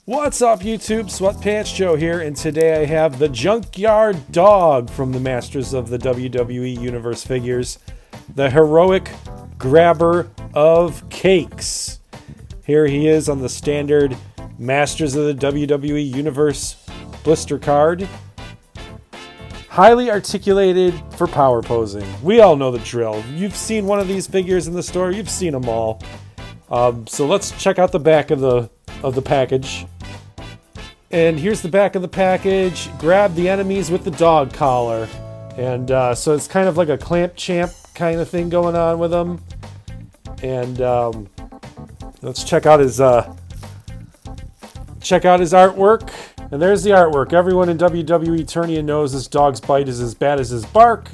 What's up, YouTube? Sweatpants Joe here, and today I have the Junkyard Dog from the Masters of the WWE Universe figures, the heroic grabber of cakes. Here he is on the standard Masters of the WWE Universe blister card. Highly articulated for power posing. We all know the drill. You've seen one of these figures in the store. You've seen them all. So let's check out the back of the package. And here's the back of the package. Grab the enemies with the dog collar. And so it's kind of like a clamp champ kind of thing going on with him. And let's check out his artwork. And there's the artwork. Everyone in WWE Eternia knows this dog's bite is as bad as his bark.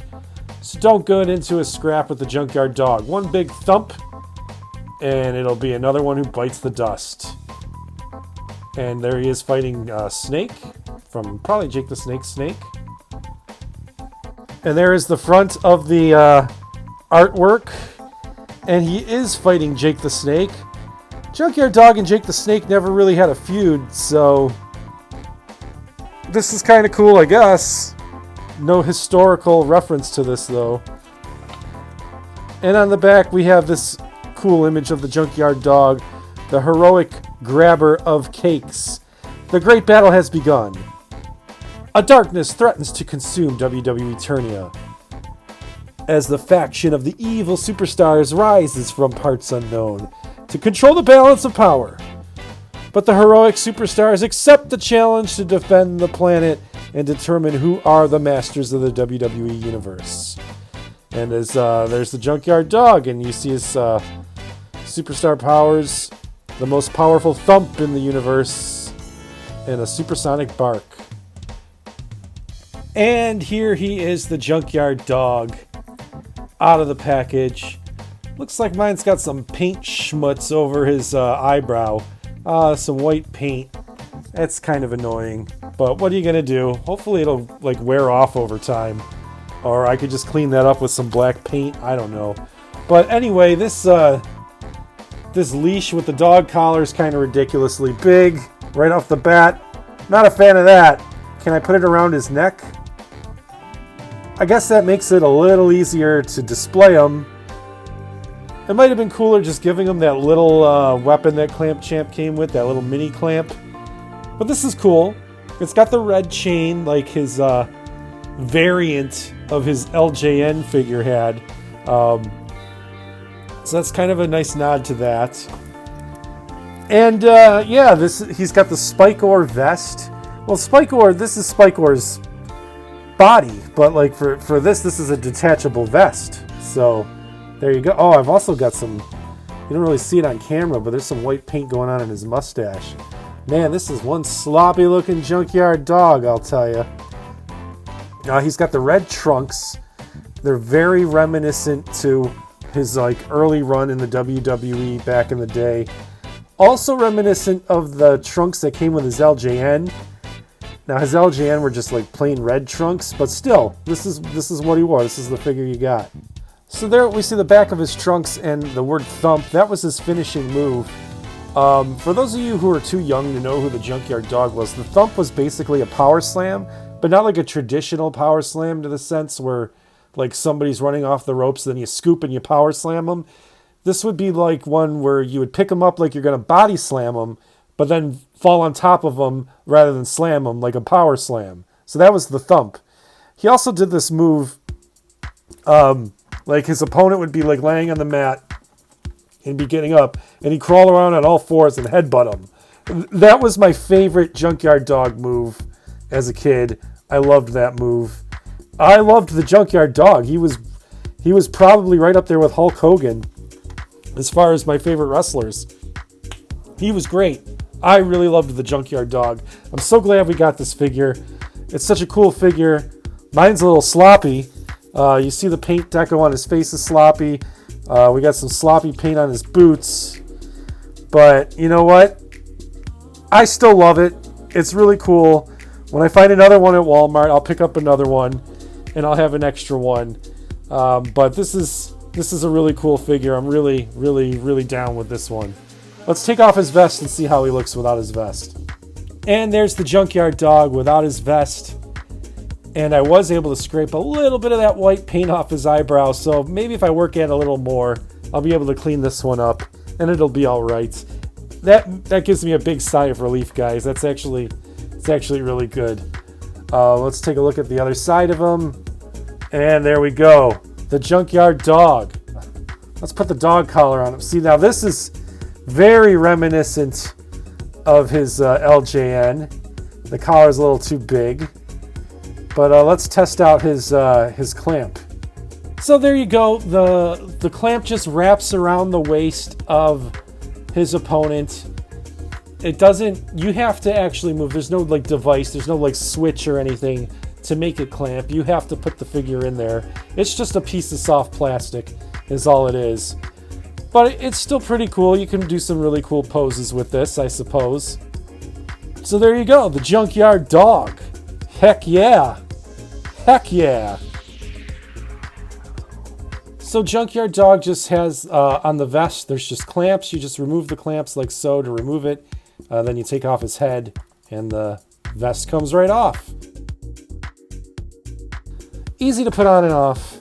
So don't go into a scrap with the Junkyard Dog. One big thump, and it'll be another one who bites the dust. And there he is fighting Snake from probably Jake the Snake. And there is the front of the artwork. And he is fighting Jake the Snake. Junkyard Dog and Jake the Snake never really had a feud, so this is kind of cool, I guess. No historical reference to this, though. And on the back, we have this cool image of the Junkyard Dog, the heroic grabber of cakes. The great battle has begun. A darkness threatens to consume WWE Eternia as the faction of the evil superstars rises from parts unknown to control the balance of power. But the heroic superstars accept the challenge to defend the planet and determine who are the masters of the WWE Universe. And as there's the Junkyard Dog, and you see his superstar powers, the most powerful thump in the universe, and a supersonic bark. And here he is, the Junkyard Dog, out of the package. Looks like mine's got some paint schmutz over his eyebrow. Some white paint. That's kind of annoying. But what are you going to do? Hopefully it'll like wear off over time. Or I could just clean that up with some black paint. I don't know. But anyway, this leash with the dog collar is kind of ridiculously big. Right off the bat. Not a fan of that. Can I put it around his neck? I guess that makes it a little easier to display him. It might have been cooler just giving him that little weapon that Clamp Champ came with, that little mini clamp. But this is cool. It's got the red chain like his variant of his LJN figure had. So that's kind of a nice nod to that. And yeah, he's got the Spike-Or vest. Well, this is Spike-Or's body, but like for this is a detachable vest. So there you go. Oh, I've also got some, you don't really see it on camera, but there's some white paint going on in his mustache. Man, this is one sloppy looking Junkyard Dog, I'll tell you. He's got the red trunks. They're very reminiscent to his like early run in the WWE back in the day. Also reminiscent of the trunks that came with his LJN. Now his LJN were just like plain red trunks, but still, this is what he wore. This is the figure you got. So there we see the back of his trunks and the word thump. That was his finishing move. For those of you who are too young to know who the Junkyard Dog was, the thump was basically a power slam, but not like a traditional power slam to the sense where like somebody's running off the ropes, then you scoop and you power slam them. This would be like one where you would pick them up like you're going to body slam them, but then fall on top of them rather than slam them like a power slam. So that was the thump. He also did this move, like his opponent would be like laying on the mat and be getting up, and he'd crawl around on all fours and headbutt him. That was my favorite Junkyard Dog move as a kid. I loved that move. I loved the Junkyard Dog. He was probably right up there with Hulk Hogan as far as my favorite wrestlers. He was great. I really loved the Junkyard Dog. I'm so glad we got this figure. It's such a cool figure. Mine's a little sloppy. You see the paint deco on his face is sloppy. We got some sloppy paint on his boots. But you know what? I still love it. It's really cool. When I find another one at Walmart, I'll pick up another one. And I'll have an extra one. But this is a really cool figure. I'm really, really, really down with this one. Let's take off his vest and see how he looks without his vest. And there's the Junkyard Dog without his vest. And I was able to scrape a little bit of that white paint off his eyebrow, so maybe if I work at it a little more, I'll be able to clean this one up, and it'll be all right. That gives me a big sigh of relief, guys. It's actually really good. Let's take a look at the other side of him. And there we go. The Junkyard Dog. Let's put the dog collar on him. See, now this is very reminiscent of his LJN. The collar is a little too big. But let's test out his clamp. So there you go. The clamp just wraps around the waist of his opponent. It doesn't, you have to actually move. There's no like device, there's no like switch or anything to make it clamp. You have to put the figure in there. It's just a piece of soft plastic is all it is. But it's still pretty cool. You can do some really cool poses with this, I suppose. So there you go, the Junkyard Dog. Heck yeah. Heck yeah. So Junkyard Dog just has, on the vest, there's just clamps. You just remove the clamps like so to remove it. Then you take off his head and the vest comes right off. Easy to put on and off.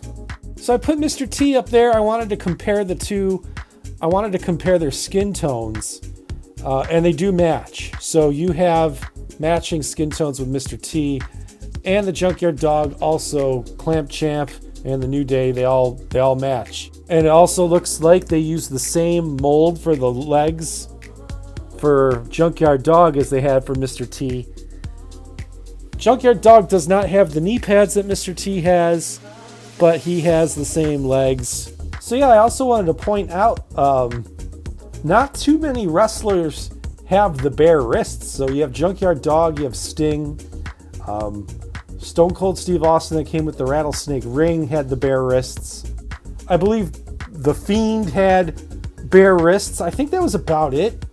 So I put Mr. T up there. I wanted to compare the two. I wanted to compare their skin tones. And they do match. So you have matching skin tones with Mr. T and the Junkyard Dog, also Clamp Champ and the New Day, they all match. And it also looks like they use the same mold for the legs for Junkyard Dog as they had for Mr. T. Junkyard Dog does not have the knee pads that Mr. T has, but he has the same legs. So yeah, I also wanted to point out, not too many wrestlers have the bare wrists. So you have Junkyard Dog, you have Sting, Stone Cold Steve Austin that came with the rattlesnake ring had the bare wrists. I believe The Fiend had bare wrists. I think that was about it.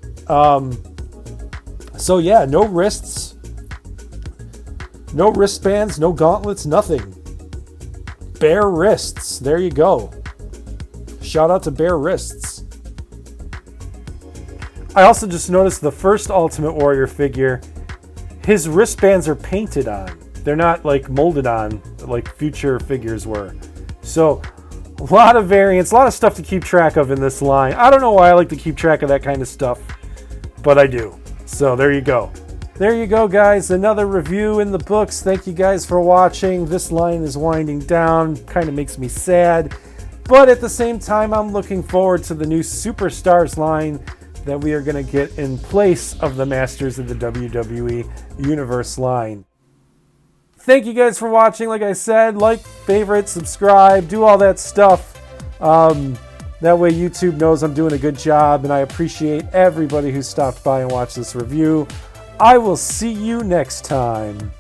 So yeah, no wrists, no wristbands, no gauntlets, nothing. Bare wrists. There you go. Shout out to bare wrists. I also just noticed the first Ultimate Warrior figure, his wristbands are painted on. They're not like molded on like future figures were. So a lot of variants, a lot of stuff to keep track of in this line. I don't know why I like to keep track of that kind of stuff, but I do. So there you go. There you go, guys. Another review in the books. Thank you guys for watching. This line is winding down. Kind of makes me sad. But at the same time, I'm looking forward to the new Superstars line that we are going to get in place of the Masters of the WWE Universe line. Thank you guys for watching. Like I said, like, favorite, subscribe, do all that stuff. That way YouTube knows I'm doing a good job, and I appreciate everybody who stopped by and watched this review. I will see you next time.